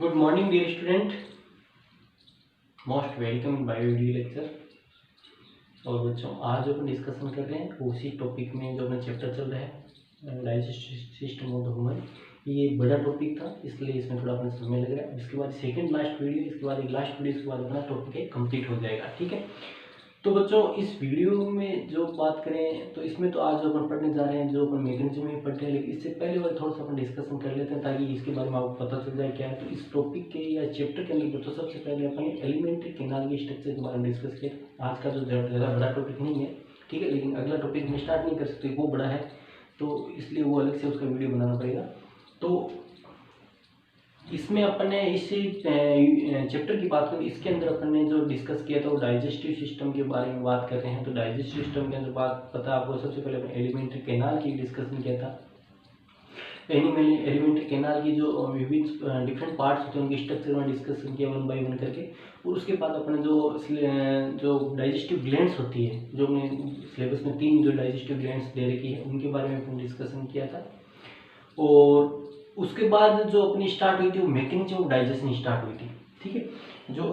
Good morning dear student, most welcome in biology lecture. और बच्चों, आज जो अपन डिस्कशन कर रहे हैं उसी टॉपिक में जो अपना चैप्टर चल रहा है digestive system of the human. ये एक बड़ा टॉपिक था, इसलिए इसमें थोड़ा अपना समय लग रहा है। इसके बाद सेकंड लास्ट वीडियो, इसके बाद एक लास्ट वीडियो, इसके बाद अपना टॉपिक है कंप्लीट हो जाएगा। ठीक है, तो बच्चों इस वीडियो में जो बात करें तो इसमें तो आज जो अपन पढ़ने जा रहे हैं जो अपन मैकेनिज्म में पढ़ते हैं, लेकिन इससे पहले वाले थोड़ा सा अपन डिस्कशन कर लेते हैं ताकि इसके बारे में आपको पता चल जाए क्या है। तो इस टॉपिक के या चैप्टर के अंदर बच्चों सबसे पहले अपन एलिमेंट्री कैनाल की स्ट्रक्चर के बारे में डिस्कस किया। आज का जो ज़्यादा बड़ा टॉपिक नहीं है, ठीक है, लेकिन अगला टॉपिक हम स्टार्ट नहीं कर सकते, वो बड़ा है, तो इसलिए वो अलग से उसका वीडियो बनाना पड़ेगा। तो इसमें अपन ने इस चैप्टर की बात करें, इसके अंदर अपन ने जो डिस्कस किया था वो डाइजेस्टिव सिस्टम के बारे में बात कर रहे हैं। तो डाइजेस्टिव सिस्टम के अंदर बात पता आपको, सबसे पहले अपन एलिमेंट्री कैनाल की डिस्कशन किया था। एलिमेंट्री कैनाल की जो विभिन्न डिफरेंट पार्ट्स होते हैं उनके स्ट्रक्चर में डिस्कशन किया वन बाय वन करके। और उसके बाद अपने जो डाइजेस्टिव ग्लैंड्स होती है, जो हमने सिलेबस में 3 जो डाइजेस्टिव ग्लैंड्स दे रखी है उनके बारे में अपन डिस्कशन किया था। और उसके बाद जो अपनी स्टार्ट हुई थी वो मैकेनिज्म ऑफ डाइजेशन स्टार्ट हुई थी। ठीक है, जो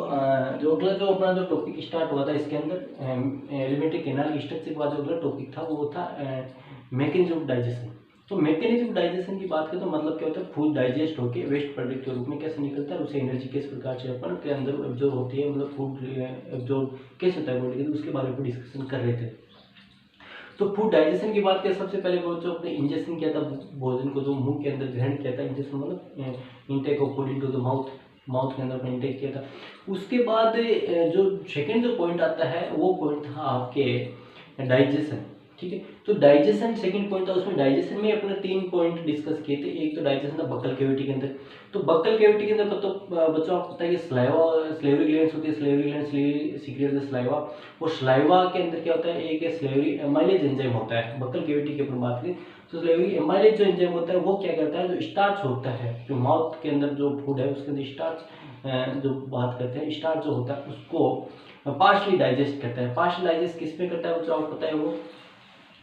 अगला जो अपना जो टॉपिक स्टार्ट हुआ था इसके अंदर एलिमेंट्री कैनाल की स्ट्रक्चर के बाद जो अगला टॉपिक था वो था मैकेनिज्म ऑफ डाइजेशन। तो मैकेनिज्म ऑफ डाइजेशन की बात करें तो मतलब क्या होता है, फूड डाइजेस्ट होकर वेस्ट प्रोडक्ट के रूप में कैसे निकलता है, उसे एनर्जी किस प्रकार से अपन के अंदर एब्जॉर्ब होती है, मतलब फूड एब्जॉर्ब कैसे होता है बॉडी के, उसके बारे में डिस्कशन कर रहे थे। तो फूड डाइजेशन की बात करें, सबसे पहले वो जो अपने इंजेक्शन किया था भोजन को, जो मुंह के अंदर ग्रहण किया था, इंजेक्शन मतलब intake of food into the mouth के अंदर अपने इंटेक किया था। उसके बाद जो सेकंड जो पॉइंट आता है वो पॉइंट था आपके डाइजेशन। ठीक है, तो डाइजेशन सेकंड पॉइंट था, उसमें डाइजेशन में अपने 3 पॉइंट डिस्कस किए थे। एक तो डाइजेशन था बक्कल कैविटी के अंदर। तो बक्कल कैविटी के अंदर तो बच्चों आपको पता है कि स्लेवरी ग्लैंड्स होती है, slavery glands secret the saliva. और स्लाइवा के अंदर क्या होता है, एक स्लेवरी एमाइलेज एंजाइम होता है। बक्कल कैविटी की अपन बात करें तो स्लेवरी एमाइलेज जो एंजाइम होता है वो क्या करता है, जो स्टार्च होता है, जो माउथ के अंदर जो फूड है उसके अंदर स्टार्च जो बात करते हैं, स्टार्च जो होता है उसको पार्शली डाइजेस्ट करता है। पार्शली डाइजेस्ट किस पे करता है बच्चों आपको पता है, वो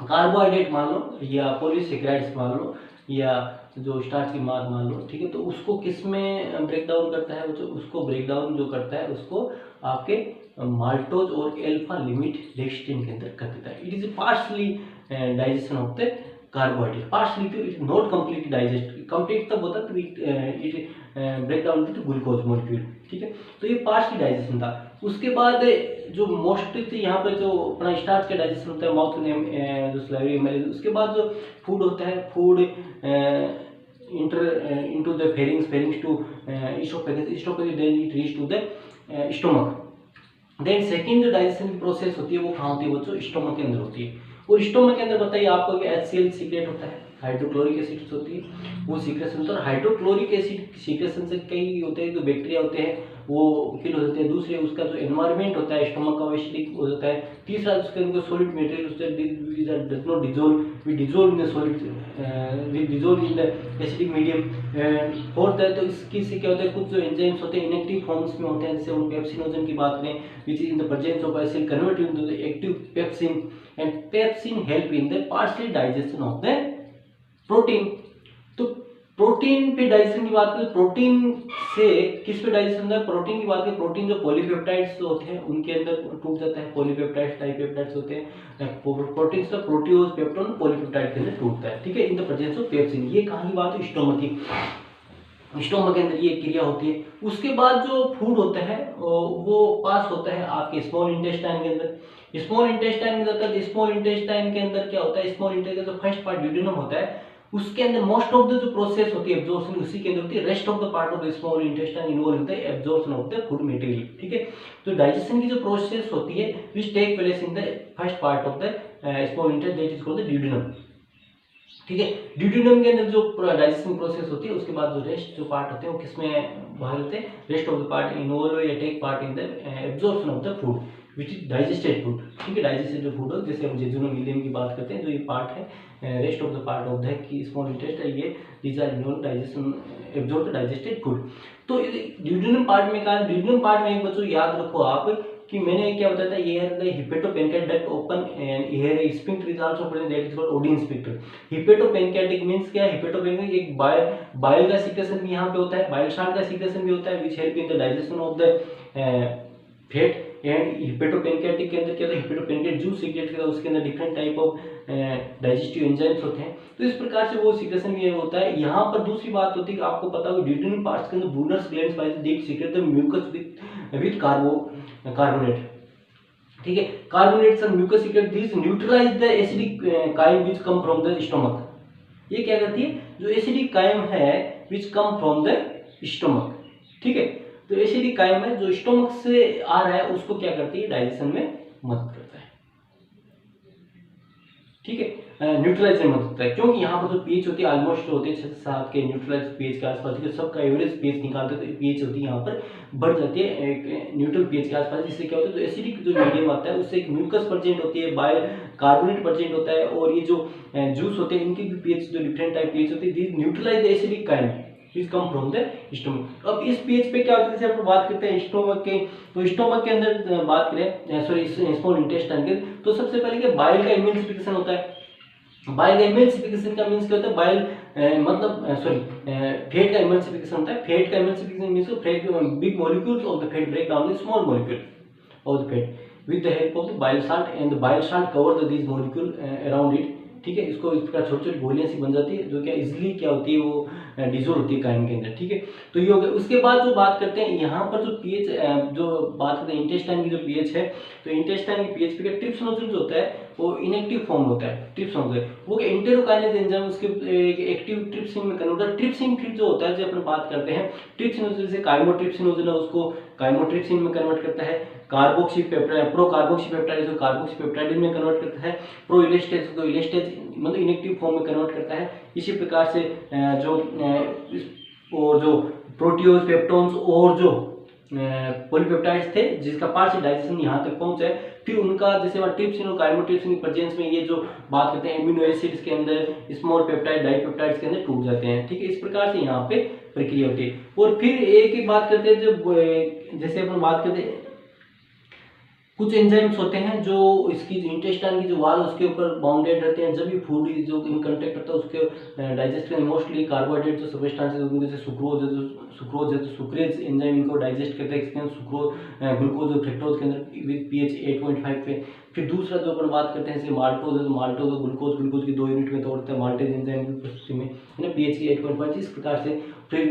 कार्बोहाइड्रेट मान लो या पॉलीसेकेराइड्स मान लो या जो स्टार्च की मार मान लो, ठीक है, तो उसको किस में ब्रेक डाउन करता है, जो उसको ब्रेक डाउन जो करता है उसको आपके माल्टोज और एल्फा लिमिट लेक्टिन के अंदर कर देता है। It is partially digestion of the carbohydrate, partially तो it not completely digest, complete तब होता है it break down to glucose molecule. ठीक है, तो ये पार्शली डाइजेशन था। उसके बाद जो मोस्ट यहाँ पर जो अपना स्टार्च का डाइजेशन होता है माउथ में जो स्लाइवरी एमाइलेज, उसके बाद जो फूड होता है, food into the pharynx to esophagus then it reach to the stomach। Then second जो डाइजेशन की प्रोसेस होती है वो कहाँ होती है बच्चों, स्टोमक के अंदर होती है। और स्टोमक के अंदर बताइए आपको कि HCl सीक्रेट होता है, हाइड्रोक्लोरिक एसिड होती है, वो सीक्रेशन होता है। हाइड्रोक्लोरिक एसिड सीक्रेशन से कई होते हैं जो बैक्टीरिया होते हैं वो किल हो जाते हैं। दूसरे उसका जो एनवायरनमेंट होता है स्टोमक का एसिडिक हो जाता है। तीसरा उसके अंदर solid material does not dissolve, we dissolve in the solid, we dissolve in the acidic medium. Fourth है तो इसकी से क्या होता है, कुछ जो एंजाइम्स होते हैं इनएक्टिव फॉर्म्स में होते हैं, जैसे उन पेप्सिनोजन की बात करें which is in the presence of acid convert into the active pepsin, and pepsin help in the partial digestion of the protein। तो प्रोटीन पे डाइजेशन की बात करें, प्रोटीन से किस पे डाइजेशन होता है, प्रोटीन की बात करें, प्रोटीन जो पॉलीपेप्टाइड्स होते हैं उनके अंदर टूट जाता है, पॉलीपेप्टाइड्स डाइपेप्टाइड्स होते हैं, प्रोटीन का प्रोटीओज पेप्टोन पॉलीपेप्टाइड के अंदर टूटता है। ठीक है, in the presence of pepsin. ये कहाँ की बात है, स्टोमक की, स्टोमक के अंदर ये क्रिया होती है। उसके बाद जो फूड होता है वो पास होता है आपके स्मॉल इंटेस्टाइन के अंदर। स्मॉल इंटेस्टाइन में जाता है, स्मॉल इंटेस्टाइन के अंदर क्या होता है, स्मॉल इंटेस्टाइन का जो फर्स्ट पार्ट ड्यूडेनम होता है उसके अंदर मोस्ट ऑफ द जो प्रोसेस होती है एब्जॉर्प्शन उसी के अंदर होती है। Rest of the part of the small intestine involve in the absorption of the food material. ठीक है, तो डाइजेशन की जो प्रोसेस होती है which take place in the first part of the small intestine, that is called the duodenum. ठीक है, duodenum के अंदर जो डाइजेशन प्रोसेस होती है उसके बाद जो रेस्ट जो पार्ट होते हैं वो किसमें बाहर होते हैं, rest of the part involve या take part in the absorption of the food which is digested food. ठीक है, डाइजेस्टेड जो फूड हो, जैसे हम जेजुनम इलियम की बात करते हैं, जो ये पार्ट है rest of the part of the की स्मॉल इंटेस्ट है, ये these are involve digestion absorb the digested food. तो ड्यूडेनम पार्ट में कहा, ड्यूडेनम पार्ट में एक बच्चों याद रखो आप कि मैंने क्या बताया था, here the hepatopancreatic duct open and here a sphincter is also present, that is called Oddi sphincter. Hepatopancreatic means क्या है, हेपेटोपेनक्रियाटिक एक बाइल का सीक्रेशन भी यहाँ पे होता है, बाइल साल्ट का सीक्रेशन भी होता है which help in the digestion of the fat. And hepatopancreatic के अंदर क्या होता है, हेपेटोपेनक्रियाटिक जूस सीक्रेट करता है, उसके अंदर different type of digestive enzymes होते हैं, तो इस प्रकार से वो सीक्रेशन भी होता है। यहाँ पर दूसरी बात होती है कि आपको पता होगा ड्यूटेरिन पार्ट्स के अंदर Brunner's glands by the they secrete the mucus with carbonate, ठीक है, carbonates and mucus secrete this neutralize the acidic chyme which come from the stomach. ये क्या करती है, जो एसिडिक काइम है which come from the stomach, ठीक है, तो एसिडिक काइम है जो स्टमक से आ रहा है उसको क्या करती है, डाइजेशन में मदद करता है, ठीक है, न्यूट्रलाइज में मदद करता है, क्योंकि यहाँ पर जो पीएच होती है ऑलमोस्ट होते हैं 6 से 7 के न्यूट्रलाइज पीएच के आसपास, ठीक है, सबका एवरेज पीएच निकालते हैं तो पीएच होती है यहाँ पर बढ़ जाती है एक न्यूट्रल पीएच के आसपास, जिससे क्या होता है, जो एसिडिक जो मीडियम आता है उससे एक म्यूकस प्रेजेंट होती है, बाय कार्बोनेट प्रेजेंट होता है, और ये जो जूस होते हैं इनकी भी पीएच जो डिफरेंट टाइप पीएच होती है, this neutralize the acidic kind is come from the stomach. अब इस पीएच पे क्या होता है, जैसे हम बात करते हैं स्टोमक के, तो स्टोमक के अंदर बात करें, सॉरी स्मॉल इंटेस्टाइन के, तो सबसे पहले क्या बाइल का इम्यूनिफिकेशन होता है। बाइल का इमल्सिफिकेशन का मींस क्या होता है, बाइल मतलब सॉरी फैट का इमल्सिफिकेशन होता है। फैट का emulsification means fat big molecules of the fat break down the small molecule of the fat with the help of the bile salt and the bile salt cover the this molecule around it, ठीक है, इसको इस प्रकार छोटी छोटी गोलियां सी बन जाती है जो क्या इजिली क्या होती है, वो डिजोल्व होती है काइम के अंदर, ठीक है, तो ये हो गया। उसके बाद जो बात करते हैं यहाँ पर जो पीएच जो बात करते हैं इंटेस्टाइन की जो पीएच है, तो इंटेस्टाइन की पीएच पे ट्रिप्स नोजल जो होता है वो इनएक्टिव फॉर्म होता है, ट्रिप्स नोजल वो एंटेरोकाइनेज एंजाइम उसके एक्टिव ट्रिप्सिन में कन्वर्टर, ट्रिप्सिन फिर जो होता है जो अपन बात करते हैं ट्रिप्सिन नोजल से काइमोट्रिप्सिन नोजल है उसको काइमोट्रिप्सिन में कन्वर्ट करता है, carboxy peptide pro carboxy peptide जो कार्बोक्सी पेप्टाइडिन में कन्वर्ट करता है, प्रो इलेस्टेज को इलेस्टेज मतलब इनएक्टिव फॉर्म में कन्वर्ट करता है। इसी प्रकार से जो और जो प्रोटियोज पेप्टोन्स और जो पॉलीपेप्टाइड्स थे जिसका पार्शियल डाइजेशन यहाँ तक पहुंचा है, फिर उनका जैसे वहाँ ट्रिप्सिन और काइमोट्रिप्सिन की प्रेजेंस में ये जो बात करते हैं एमिनो एसिड्स के अंदर स्मॉल पेप्टाइड डाइपेप्टाइड्स के अंदर टूट जाते हैं, ठीक है, इस प्रकार से यहाँ पे प्रक्रिया होती है। और फिर एक ही बात करते हैं जो जैसे अपन बात करते हैं कुछ एंजाइम्स होते हैं जो इसकी इंटेस्टाइन की जो वाल उसके ऊपर बाउंडेड रहते हैं, जब भी फूड जो इन कंटेक्ट करता है उसके डाइजेस्ट में मोस्टली कार्बोहाइड्रेट जो सबस्टेंसेस होते हैं जैसे सुक्रोज है तो सुक्रेज एंजाइम इनको डाइजेस्ट करता है, इसके अंदर सुक्रोज ग्लूकोज और फ्रक्टोज के अंदर विद पीएच 8.5 पे। फिर दूसरा जो अपन बात करते हैं जैसे माल्टोज है तो माल्टोज और ग्लूकोज की 2 यूनिट में तोड़ते हैं माल्टेज एंजाइम की उपस्थिति में, है ना, पीएच की 8.5 इस प्रकार से। फिर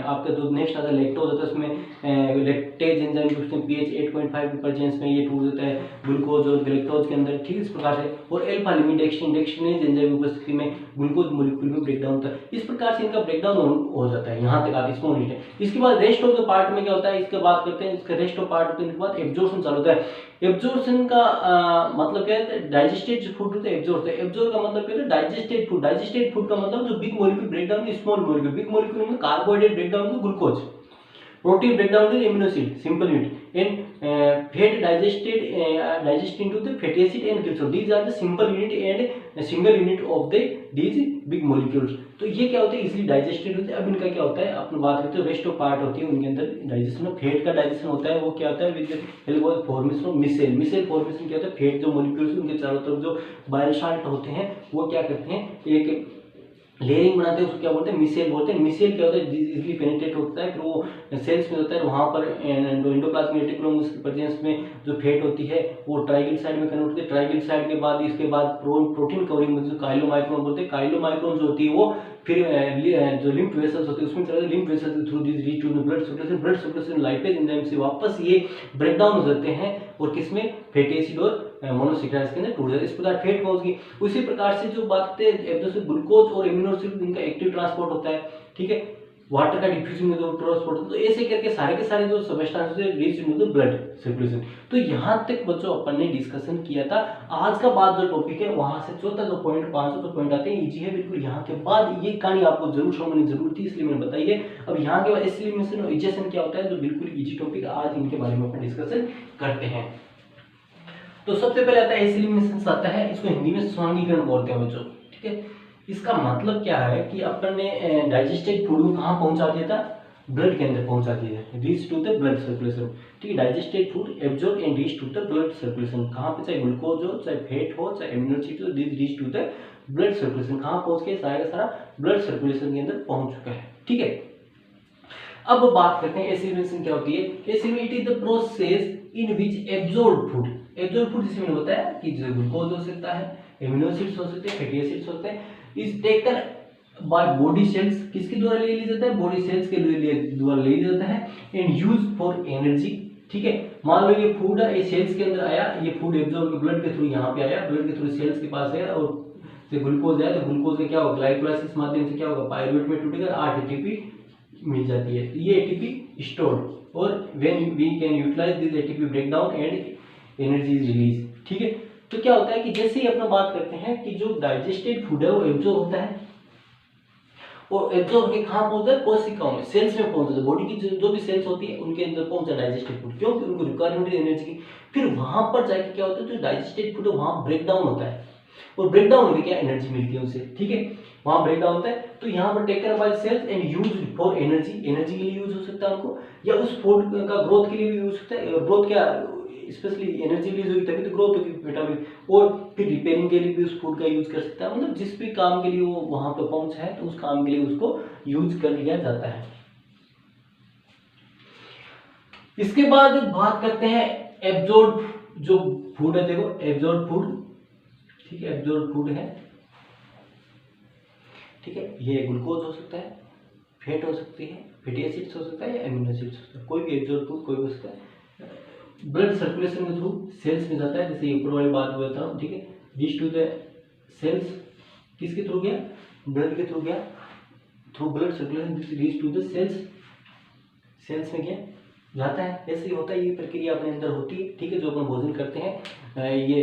आपका जो नेक्स्ट आता है लैक्टोज होता है उसमें लैक्टेज एंजाइम की उसमें पीएच 8.5 की प्रेजेंस में ये टूट देता है ग्लूकोज और ग्लैक्टोज के अंदर, ठीक इस प्रकार से। और अल्फा लिमिडेक्सिनेज एंजाइम की उपस्थिति में ग्लूकोज मॉलिक्यूल में ब्रेकडाउन होता है, इस प्रकार से इनका ब्रेकडाउन हो जाता है, यहाँ तक आती स्मॉल यूनिट है। इसके बाद रेस्ट ऑफ द पार्ट में क्या होता है इसके बात करते हैं, इसका रेस्ट ऑफ पार्ट होने के बाद एब्जॉर्प्शन चालू होता है। एब्जॉर्प्शन का मतलब क्या है, डाइजेस्टेड फूड होता है एब्जॉर्ब, एब्जॉर्ब का मतलब क्या है डाइजेस्टेड फूड, डाइजेस्टेड फूड का मतलब जो big molecule breakdown small molecule, big molecule में carbohydrate breakdown glucose, protein breakdown is amino acid simple unit and fat digest into the fatty acid and glycerol, these are the simple unit and a single unit of the these big molecules। तो ये क्या होता है easily digested होते हैं। अब इनका क्या होता है अपन बात करते हैं रेस्ट ऑफ पार्ट होती है उनके अंदर डाइजेशन में फैट का डाइजेशन होता है, वो क्या होता है with help of formation of micelle, micelle formation क्या होता है फैट जो मॉलिक्यूल्स उनके चारों तरफ जो बाइल साल्ट होते हैं वो क्या करते हैं एक लेयरिंग बनाते हैं, उसको क्या बोलते हैं मिसेल बोलते हैं। मिसेल क्या होता है इजीली पेनिट्रेट होता है, फिर वो सेल्स में होता है, वहाँ पर एंडोप्लाज्मिक रेटिकुलम उसकी प्रेजेंस में जो फैट होती है वो ट्राइग्लिसराइड में कन्वर्ट होती है। ट्राइग्लिसराइड के बाद इसके बाद प्रोटीन कवरिंग में जो काइलोमाइक्रोन बोलते हैं, काइलोमाइक्रोन जो होती है वो फिर जो लिम्फ वेसल्स होते हैं उसमें चला लिम्फ वेसल्स के through this reach to blood circulation lipase enzyme से वापस ये ब्रेकडाउन हो जाते हैं और किसमें फैटी एसिड और मोनोसेक्राइड्स के अंदर टूट जाते हैं, इस प्रकार फैट पहुंच गई। उसी प्रकार से जो बात करते हैं ग्लूकोज और एमिनो एसिड इनका एक्टिव ट्रांसपोर्ट होता है, ठीक है, वाटर का डिफ्यूजन में जो ट्रांसपोर्ट होता है, तो ऐसे करके सारे के सारे जो substances reach into the blood circulation. तो यहाँ तक बच्चों अपन ने डिस्कशन किया था। आज का बाद जो टॉपिक है वहां से चौथा जो पॉइंट 500 जो पॉइंट आते हैं इजी है बिल्कुल। यहाँ के बाद ये कहानी आपको जरूर समझनी जरूर थी इसलिए मैंने बताई है। अब यहाँ के बाद एलिमिनेशन और इजेशन क्या होता है जो बिल्कुल इजी टॉपिक, आज इनके बारे में अपन डिस्कशन करते हैं। तो सबसे पहले आता है एलिमिनेशन आता है, इसको हिंदी में स्वांगीकरण बोलते हैं बच्चों, ठीक है। इसका मतलब क्या है कि अपन ने डाइजेस्टेड फूड को कहाँ पहुंचा दिया था, ब्लड के अंदर पहुंचाती है, reach to the blood circulation. ठीक है, digested food absorb and reach to the blood circulation. कहाँ पे, चाहे ग्लूकोज हो, चाहे फैट हो, चाहे एमिनो एसिड हो, this reach to the blood circulation. कहाँ पहुंच के सारा का सारा ब्लड सर्कुलेशन के अंदर पहुंच चुका है। ठीक है, अब बात करते हैं एसिमिलेशन क्या होती है। Assimilation is the process in which absorb food, absorb food जिसमें मैंने बताया कि जो ग्लूकोज हो सकता है, एमिनो एसिड्स हो सकते हैं, फैटी एसिड्स होते हैं, is taken by body cells. किसके द्वारा ले लिया जाता है, बॉडी सेल्स के द्वारा ले लिया जाता है, एंड यूज फॉर एनर्जी। ठीक है, मान लो ये फूड है, ये सेल्स के अंदर आया, ये फूड एब्जॉर्ब ब्लड के थ्रू यहाँ पे आया, ब्लड के थ्रू सेल्स के पास है, और जो ग्लूकोज है तो ग्लूकोज का क्या होगा, ग्लाइकोलाइसिस माध्यम से क्या होगा, पायरुवेट में टूटेगा, 8 एटीपी मिल जाती है। ये एटीपी स्टोर्ड, और when we can utilise this ATP break down and energy is release. ठीक है, तो क्या होता है कि जैसे ही अपना बात करते हैं कि जो डाइजेस्टेड फूड है वो एब्जॉर्ब होता है, और एब्जॉर्ब के कहाँ पहुंचता है, कोशिकाओं में, सेल्स में पहुंचता है। बॉडी की जो भी सेल्स होती है उनके अंदर पहुंचा डाइजेस्टेड फूड, क्योंकि उनको रिक्वायरमेंट है एनर्जी की। फिर वहां पर जाके क्या होता है, जो डाइजेस्टेड फूड है वहां ब्रेक डाउन होता है, और ब्रेक डाउन होकर क्या एनर्जी मिलती है उसे। ठीक है, वहां ब्रेक डाउन होता है, तो यहाँ पर taken by cells and use for energy, energy के लिए यूज हो सकता है उनको, या उस फूड का ग्रोथ के लिए भी यूज हो सकता है। ग्रोथ क्या, स्पेशली एनर्जी रिलीज होगी तभी तो ग्रोथ होगी विटामिन, और फिर रिपेयरिंग के लिए भी उस फूड का यूज कर सकता है। मतलब जिस भी काम के लिए वो वहां पर पहुंचा है तो उस काम के लिए उसको यूज कर लिया जाता है। इसके बाद बात करते हैं एब्जॉर्ब जो फूड है, देखो एब्जॉर्ब फूड, ठीक है, एब्जॉर्ब फूड है, ठीक है, ये ग्लूकोज हो सकता है, फैट हो सकती है, फैटी एसिड्स हो सकता है, या एमिनो एसिड्स हो सकता है, कोई भी एब्जॉर्ब फूड कोई हो सकता है। ब्लड सर्कुलेशन के थ्रू सेल्स में जाता है, जैसे ये ऊपर वाली बात बता रहा हूँ। ठीक है, रीच टू द सेल्स, किसके थ्रू गया, ब्लड के थ्रू गया, through blood circulation reach to the cells, cells में गया, जाता है। ऐसे ही होता है, ये प्रक्रिया अपने अंदर होती है। ठीक है, जो अपन भोजन करते हैं ये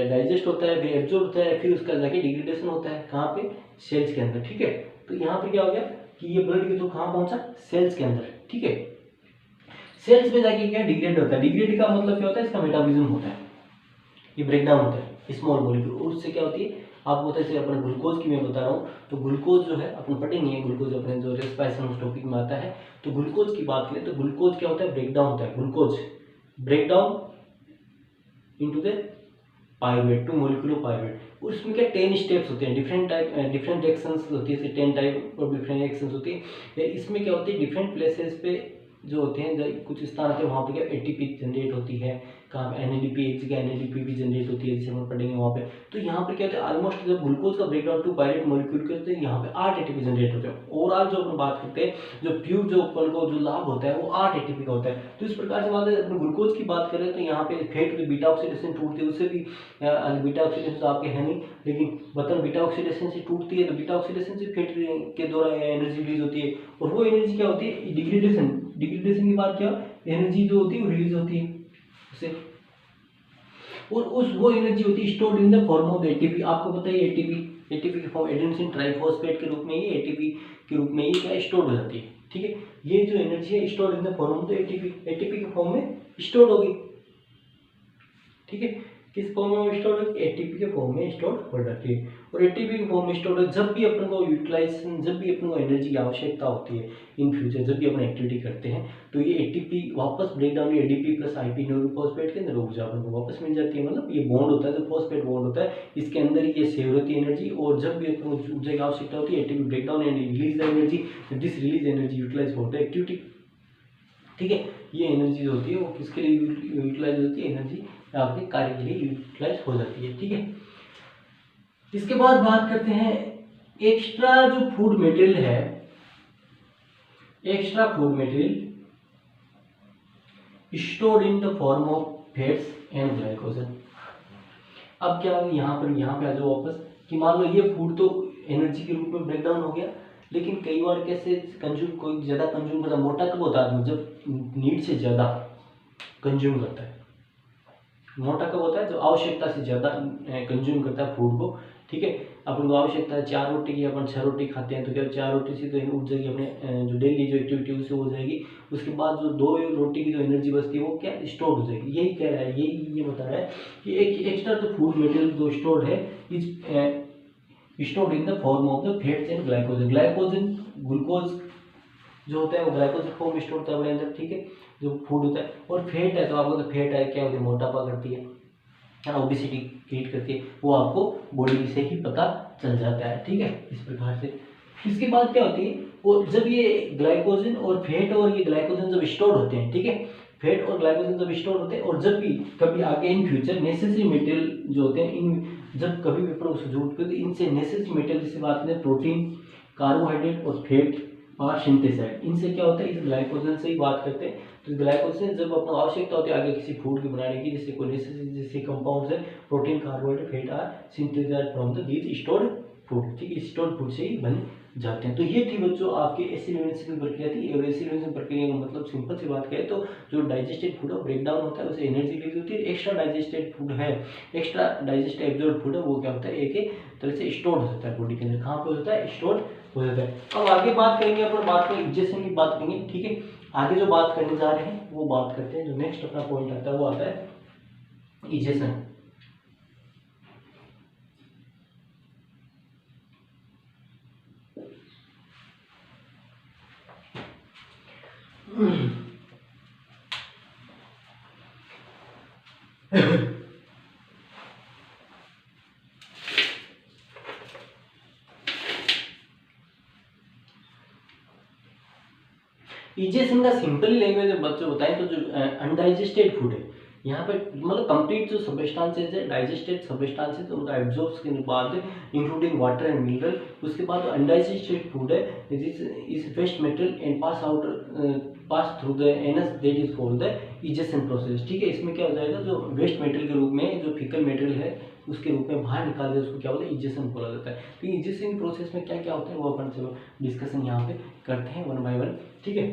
डाइजेस्ट होता है, फिर एब्जॉर्ब होता है, फिर उसका जाके डिग्रेडेशन होता है, कहाँ पे, सेल्स के अंदर। ठीक है, तो यहाँ पे क्या हो गया कि ये ब्लड के थ्रू कहाँ पहुंचा, सेल्स के अंदर। ठीक है, सेल्स में जाके क्या डिग्रेड होता है, डिग्रेड का मतलब क्या होता है, इसका मेटाबॉलिज्म होता है, ये ब्रेक डाउन होता है स्मॉल मॉलिक्यूल, और उससे क्या होती है आपको पता है। जैसे अपन ग्लूकोज की मैं बता रहा हूँ, तो ग्लूकोज जो है अपन पढ़ेंगे, ग्लूकोज अपने जो रेस्पिरेशन उस टॉपिक में आता है। तो ग्लूकोज की बात करें तो ग्लूकोज क्या होता है, ब्रेक डाउन होता है, glucose break down into the pyruvate, two molecule of pyruvate. उसमें क्या 10 स्टेप्स होते हैं, डिफरेंट एक्शंस होती है, 10 टाइप और डिफरेंट एक्शंस होती है। इसमें क्या होती है, डिफरेंट प्लेसेस पे जो होते हैं, कुछ स्थान होते हैं वहाँ पे क्या एटीपी जनरेट होती है, कहाँ पे एनएडीपी, एक जगह एनएडीपी भी जनरेट होती है, जिसे हम पढ़ेंगे वहाँ पे। तो यहाँ पे क्या होता है, ऑलमोस्ट जब ग्लूकोज का ब्रेकडाउन टू पायरेट मॉलिक्यूल करते हैं, यहाँ पे 8 एटीपी जनरेट होते हैं। ओवरऑल जो अपन बात करते हैं, जो प्योर जो अपन को जो लाभ होता है वो 8 एटीपी का होता है। तो इस प्रकार से बात है, अपन ग्लूकोज की बात करें तो यहाँ पे फैट बीटा ऑक्सीडेशन टूटती है, उससे भी बीटा ऑक्सीडेशन तो आपके है नहीं, लेकिन बतन बीटा ऑक्सीडेशन से टूटती है, तो बीटा ऑक्सीडेशन से फैट के द्वारा एनर्जी रिलीज होती है, और वो एनर्जी क्या होती है, डिग्रेडेशन, डिग्रेडेशन की बात क्या, एनर्जी जो होती है वो रिलीज होती है उससे, और उस वो एनर्जी होती है stored in the form of ATP. आपको पता है एटीपी, एटीपी के फॉर्म एडेनोसिन ट्राइफॉस्फेट के रूप में, ये एटीपी के रूप में ये क्या स्टोर्ड हो जाती है। ठीक है, ये जो एनर्जी है stored in the form of the ATP, ATP के फॉर्म में स्टोर्ड होगी। ठीक है, किस फॉर्म में स्टोर होगी, एटीपी के फॉर्म में स्टोर हो जाती है, और एटीपी के फॉर्म में स्टोर जब भी अपन को यूटिलाइजेशन, जब भी अपन को एनर्जी की आवश्यकता होती है इन फ्यूचर, जब भी अपन एक्टिविटी करते हैं, तो ये एटीपी वापस break down ADP plus IP neurophosphate के अंदर ऊर्जा अपन को वापस मिल जाती है। मतलब ये बॉन्ड होता है, जो फॉस्फेट बॉन्ड होता है, इसके अंदर ही ये सेव होती है एनर्जी, और जब भी अपन को ऊर्जा की आवश्यकता होती है, ATP break down and release the energy, this release energy utilise for the activity. ठीक है, ये एनर्जी जो होती है वो किसके लिए यूटिलाइज होती है, एनर्जी आपके कार्य के लिए यूटिलाइज हो जाती है। ठीक है, इसके बाद बात करते हैं एक्स्ट्रा जो फूड मटेरियल है, extra food material stored in the form of fats and glycogen. अब क्या यहाँ पे आ जाओ वापस कि मान लो ये फूड तो एनर्जी के रूप में ब्रेक डाउन हो गया, लेकिन कई बार कैसे कंज्यूम, कोई ज़्यादा कंज्यूम करता है, मोटा कब होता है, जब नीड से ज़्यादा कंज्यूम करता है। मोटा कब होता है, जो आवश्यकता से ज़्यादा कंज्यूम करता है फूड को। ठीक है, अपन को आवश्यकता है 4 रोटी की, अपन 6 रोटी खाते हैं, तो क्या 4 रोटी से तो उठ जाएगी अपने जो डेली जो एक्टिविटी उससे हो जाएगी। उसके बाद जो 2 रोटी की जो एनर्जी बचती है वो क्या स्टोर हो जाएगी। यही कह रहा है, यही ये बता रहा है कि एक एक्स्ट्रा जो फूड मटेरियल जो स्टोर्ड है is stored in the form of the fats and glycogen. Glycogen, glucose, जो होता है वो ग्लाइकोजन फॉर्म में स्टोर होता है अपने अंदर, ठीक है, जो फूड होता है। और फैट है तो आपको तो फैट है क्या होती है, मोटापा करती है, ओबेसिटी क्रिएट करती है, वो आपको बॉडी से ही पता चल जाता है, ठीक है, इस प्रकार से। इसके बाद क्या होती है, वो जब ये ग्लाइकोजन और फैट और ये ग्लाइकोजन जब स्टोर होते हैं, ठीक है, फैट और ग्लाइकोजन जब स्टोर होते हैं और जब भी कभी आगे इन फ्यूचर नेसेसरी मटेरियल जो होते हैं, इन जब कभी भी प्रोड्यूस जरूरत पड़ती है, इनसे नेसेसरी मटेरियल जैसे बात करें प्रोटीन, कार्बोहाइड्रेट और फैट और सिंथेसाइड, इनसे क्या होता है, इस ग्लाइकोजन से ही बात करते हैं। तो ग्लाइकोजन जब अपना आवश्यकता होती है आगे किसी फूड के बनाने की, जैसे कोई नेसेसरी जैसे कंपाउंड्स है protein, carbohydrate, fat are synthesised from the these stored food, ठीक है, स्टोर्ड फूड से ही बन जाते हैं। तो ये थी बच्चों आपकी एसिड एलिमिनेशन की प्रक्रिया थी। और एसिड एलिमिनेशन प्रक्रिया का मतलब सिंपल सी बात करें तो जो डाइजेस्टेड फूड है ब्रेक डाउन होता है, उसे एनर्जी रिलीज होती है। एक्स्ट्रा डाइजेस्टेड फूड है, एक्स्ट्रा डाइजेस्टेड एब्जॉर्ब फूड है, वो क्या होता है, एक तरह से स्टोर हो जाता है बॉडी के अंदर। कहाँ पे होता है, स्टोर हो जाता है। अब आगे बात करेंगे, अपन बात करेंगे इजेशन की बात करेंगे, ठीक है। आगे जो बात करने जा रहे हैं वो बात करते हैं, जो नेक्स्ट अपना पॉइंट आता है वो आता है इजेशन। इजेशन का सिंपल लैंग्वेज में बच्चों बताएं तो जो अनडाइजेस्टेड फूड है, यहाँ पे मतलब कंप्लीट जो सब्सटेंसेस है, डाइजेस्टेड सब्सटेंसेस उनका एब्जॉर्ब के बाद इंक्लूडिंग वाटर एंड मिनरल, उसके बाद अनडाइजेस्टेड फूड है इस waste material and pass through the anus, that is called the egestion process, ठीक है। इसमें क्या हो जाएगा, जो वेस्ट मटेरियल के रूप में जो फीकल मटेरियल है उसके रूप में बाहर निकाल दिया, उसको क्या बोलते हैं, इजेशन बोला जाता है। तो इजेशन प्रोसेस में क्या क्या होता है वो अपन से डिस्कशन यहाँ पे करते हैं वन बाय वन, ठीक है।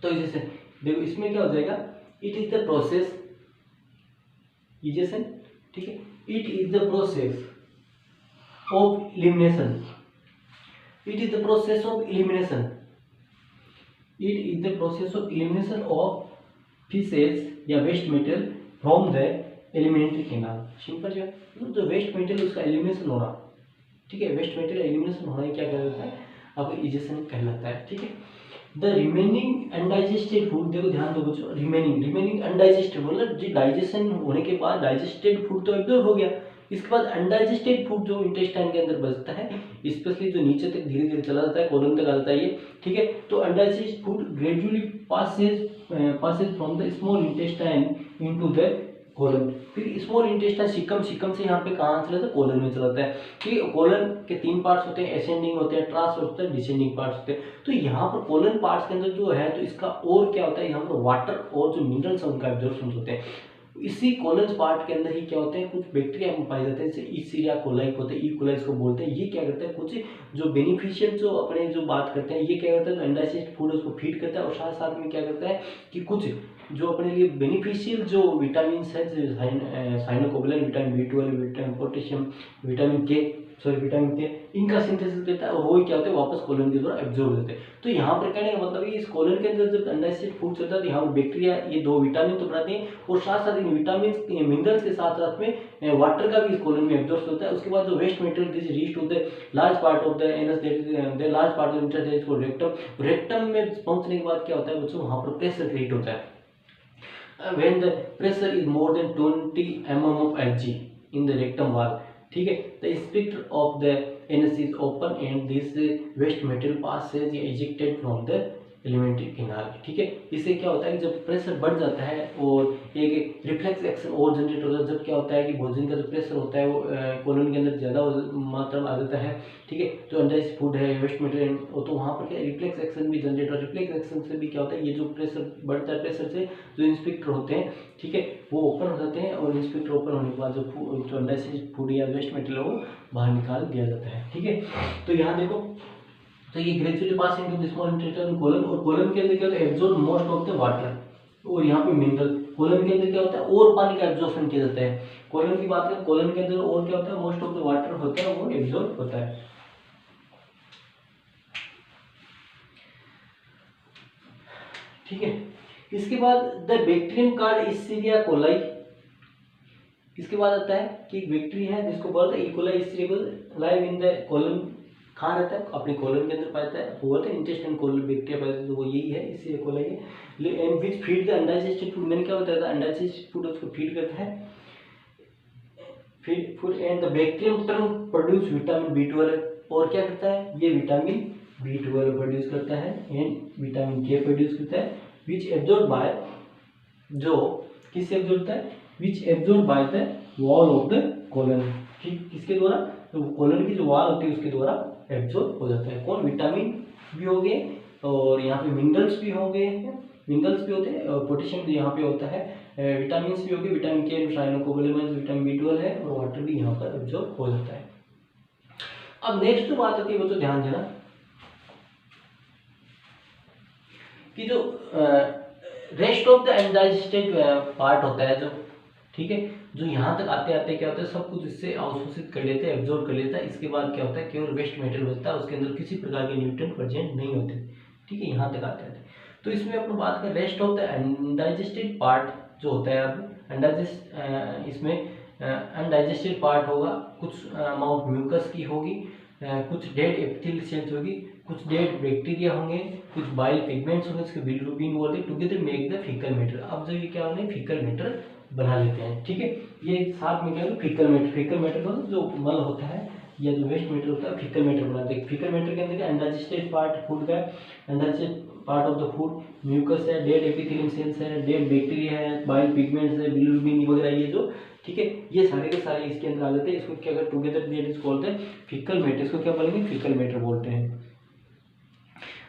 तो इजेशन देखो, इसमें क्या हो जाएगा, it is the process egestion, ठीक है, it is the process of elimination, it is the process of elimination, it is the process of elimination of faeces या waste material from the alimentary canal. Simple जो जो waste material उसका elimination हो रहा, ठीक है, वेस्ट मटेरियल एलिमिनेशन होना क्या कहलाता है, आपको इजेशन कहलाता है, ठीक है। द रिमेनिंग अनडाइजेस्टेड फूड, देखो ध्यान दो बच्चों, रिमेनिंग अनडाइजेस्टेड मतलब जो डाइजेशन होने के बाद डाइजेस्टेड फूड तो एब्जॉर्ब हो गया, इसके बाद अनडाइजेस्टेड फूड जो इंटेस्टाइन के अंदर बचता है, स्पेशली जो नीचे तक धीरे धीरे चला जाता है, कोलन तक आता है ये, ठीक है। तो undigested food gradually passes from the small intestine into the colon, फिर स्मॉल इंटेस्टाइन सिकम से यहाँ पे कहाँ चला जाता है, कोलन में चला जाता है। ठीक है, कोलन के तीन पार्ट्स होते हैं, असेंडिंग होते हैं, ट्रांस होते हैं, डिसेंडिंग पार्ट्स होते हैं। तो यहाँ पर कोलन पार्ट्स के अंदर जो है तो इसका और क्या होता है, यहाँ पर वाटर और जो मिनरल्स है उनका एब्जॉर्प्शन होते हैं। इसी कोलन पार्ट के अंदर ही क्या होते हैं, कुछ बैक्टीरिया पाए जाते हैं, जैसे ईसीरिया कोलाई होते हैं, ई कोलाई इसको बोलते हैं। ये क्या करते हैं, कुछ जो बेनिफिशियल जो अपने जो बात करते हैं, ये क्या करता है, अनडाइजेस्टेड फूड उसको फीड करता है, और साथ साथ में क्या करता है कि कुछ जो अपने लिए बेनिफिशियल जो विटामिन है, cyanocobalamin, vitamin B12, vitamin potassium, vitamin K, इनका सिंथेसिस देता है, और वो क्या होते हैं वापस कोलन के द्वारा एब्जॉर्ब होते हैं। तो यहाँ पर कहने का मतलब है इस कोलन के अंदर जब अनडाइजेस्टेड फूड चलता है तो यहाँ पर बैक्टीरिया ये दो विटामिन तो बनाते हैं, और साथ साथ इन विटामिन मिनरल्स के साथ साथ में वाटर का भी इस कोलन में एब्जॉर्ब होता है। उसके बाद जो waste material this reach to the large part of the anus, the large part of intestine को रेक्टम में पहुंचने के बाद क्या होता है बच्चों, वहाँ पर प्रेशर क्रिएट होता है। When the pressure is more than 20 mm of Hg in the rectum wall, ठीक है, the sphincter of the anus is open and this waste material passes ejected from the alimentary canal. ठीक है, इससे क्या होता है कि जब प्रेशर बढ़ जाता है और एक रिफ्लेक्स एक्शन और जनरेट होता है, जब क्या होता है कि भोजन का जो प्रेशर होता है वो कोलन के अंदर ज़्यादा मात्रा में आ जाता है। ठीक है, जो अनडाइजेस्टेड फूड है, वेस्ट मटेरियल, तो वहाँ पर क्या रिफ्लेक्स एक्शन भी जनरेट होता है। रिफ्लेक्स एक्शन से भी क्या होता है, ये जो प्रेशर बढ़ता है, प्रेशर से जो इंस्पेक्टर होते हैं, ठीक है, वो ओपन हो जाते हैं, और इंस्पेक्टर ओपन होने के बाद जो अनडाइजेस्टेड फूड या वेस्ट मटेरियल है वो बाहर निकाल दिया जाता है। ठीक है, तो यहाँ देखो, तो ये gradually passing to the small intestine colon, और कोलन के अंदर क्या होता है, absorb most of the water, और यहाँ पे मिनरल। कोलन के अंदर क्या होता है, और पानी का एब्जॉर्प्शन किया जाता है। कोलन की बात करें, कोलन के अंदर और क्या होता है, मोस्ट ऑफ द वाटर होता है वो एब्जॉर्ब होता है। ठीक है, इसके बाद द बैक्टीरियम कॉल्ड इस्चेरिया कोलाई, इसके बाद आता है कि एक बैक्टीरिया है जिसको बोलते हैं E coli Escherichia coli in the colon कहाँ रहता है, अपने कोलन के अंदर पाता है, वो बोलते हैं इंटेस्टाइन कोलन बैक्टीरिया पाता है, तो वो यही है, इसीलिए कोला ये। And which feed the undigested food, मैंने क्या बताया था, अनडाइजेस्टेड फूड उसको फीड करता है, feed food and the bacterium term produce vitamin B12, और क्या करता है ये विटामिन B12 प्रोड्यूस करता है एंड विटामिन K प्रोड्यूस करता है, विच एब्जॉर्ब बाय, जो किससे एब्जॉर्ब होता है, विच absorb by the wall of the colon, ठीक किसके द्वारा, तो कोलन की जो वॉल होती है उसके द्वारा एब्जॉर्ब हो जाता है। कौन, विटामिन भी हो गए और यहाँ पे मिनरल्स भी हो गए, मिनरल्स भी होते हैं, पोटेशियम भी यहाँ पे होता है, विटामिन भी हो गए, विटामिन के साइनोकोबालेमस, विटामिन B12 है, और वाटर भी यहाँ पर एब्जॉर्ब हो जाता है। अब नेक्स्ट जो बात आती है वो तो ध्यान देना कि जो rest of the undigested part होता है जो, ठीक है, जो यहाँ तक आते आते क्या होता है सब कुछ इससे अवशोषित कर लेते हैं, एब्जॉर्ब कर लेता है, इसके बाद क्या होता है केवल वेस्ट मटेरियल बचता है, उसके अंदर किसी प्रकार के न्यूट्रिएंट प्रेजेंट नहीं होते, ठीक है, यहाँ तक आते आते। तो इसमें अपन बात करें rest of the undigested part जो होता है, अब इसमें अनडाइजेस्टेड पार्ट होगा, कुछ अमाउंट म्यूकस की होगी, कुछ डेड एपिथेलियल सेल्स होगी, कुछ डेड बैक्टीरिया होंगे, कुछ बाइल पिगमेंट्स होंगे, इसके बिलिरुबिन बोलते हैं, together make the faecal matter. अब जो ये क्या होने फीकल मैटर बना लेते हैं, ठीक है, ये साथ में क्या होगा फीकल मैटर, फीकल मैटर जो मल होता है या जो वेस्ट मैटर होता है फीकल मैटर बनाते हैं। फीकल मैटर के अंदर क्या अनडाइजेस्टेड पार्ट फूड का, undigested part of the food, mucus है, डेड एपिथेलियल सेल्स है, डेड बैक्टीरिया है, बाइल पिगमेंट्स है, बिलिरुबिन वगैरह ये जो, ठीक है, ये सारे के सारे इसके अंदर आ जाते हैं। इसको क्या अगर together that is called the faecal matter, इसको क्या बोलेंगे फीकल मैटर बोलते हैं।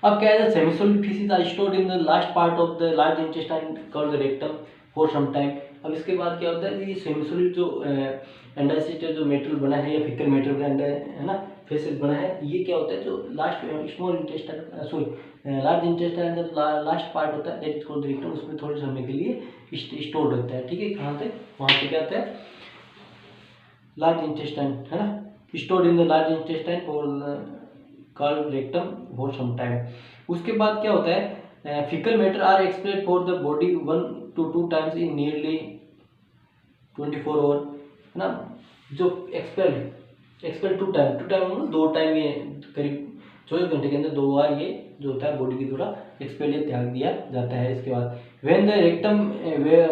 अब क्या है semisolid faeces are stored in the last part of the large intestine called the rectum for some time. अब इसके बाद क्या होता है ये सेमिसोलिड जो एंडाइजेस्टेड जो मेटेरियल बना है या फीकल मेटेरियल का है ना फेसेस बना है, ये क्या होता है जो last small intestine sorry large intestine last part होता है that is called the rectum, उसमें थोड़े समय के लिए स्टोर रहता है, ठीक है, कहाँ तक वहाँ पे क्या होता है लार्ज इंटेस्टाइन है ना, stored in the large intestine और called rectum for some time. उसके बाद क्या होता है faecal matter are expelled for the body 1 to 2 times in nearly 24 hour है ना, जो एक्सपेल 2 टाइम मतलब 2 टाइम ये करीब 24 घंटे के अंदर 2 बार ये जो होता है बॉडी की द्वारा एक्सपेल या त्याग दिया जाता है। इसके बाद when the rectum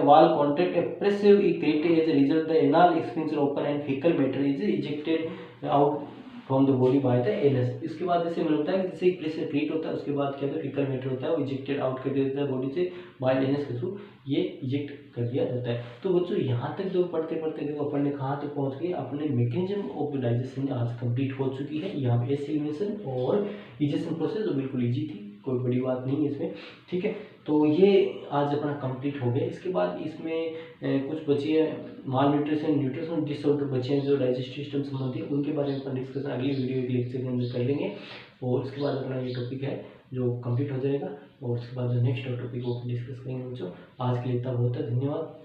wall contract a pressure created as a result the anal expansion open and faecal matter is ejected out from the body by the anus. इसके बाद जैसे मिलता है जैसे प्रेशर क्रिएट होता है उसके बाद क्या होता है फीकल मैटर होता है वो इजेक्टेड आउट कर दिया जाता है बॉडी से बाय द एनस के थ्रू, ये इजेक्ट कर दिया जाता है। तो बच्चों यहाँ तक जो पढ़ते पढ़ते देखो अपन ने कहाँ तक पहुँच गए, अपने मैकेनिज्म ऑफ डाइजेशन आज कंप्लीट हो चुकी है। यहाँ पे एसिमिलेशन और इजेक्शन प्रोसेस जो बिल्कुल ईजी थी, कोई बड़ी बात नहीं है इसमें, ठीक है। तो ये आज अपना कंप्लीट हो गया। इसके बाद इसमें कुछ बची है माल न्यूट्रिशन न्यूट्रिशन डिसऑर्डर बचे हैं जो डाइजेस्टिव सिस्टम संबंधी, उनके बारे में अपन डिस्कशन अगली वीडियो के लेक्चर के अंदर कर लेंगे। और उसके बाद अपना ये टॉपिक है जो कंप्लीट हो जाएगा और उसके बाद नेक्स्ट टॉपिक को डिस्कस करेंगे बच्चों। आज के लिए इतना बहुत है, धन्यवाद।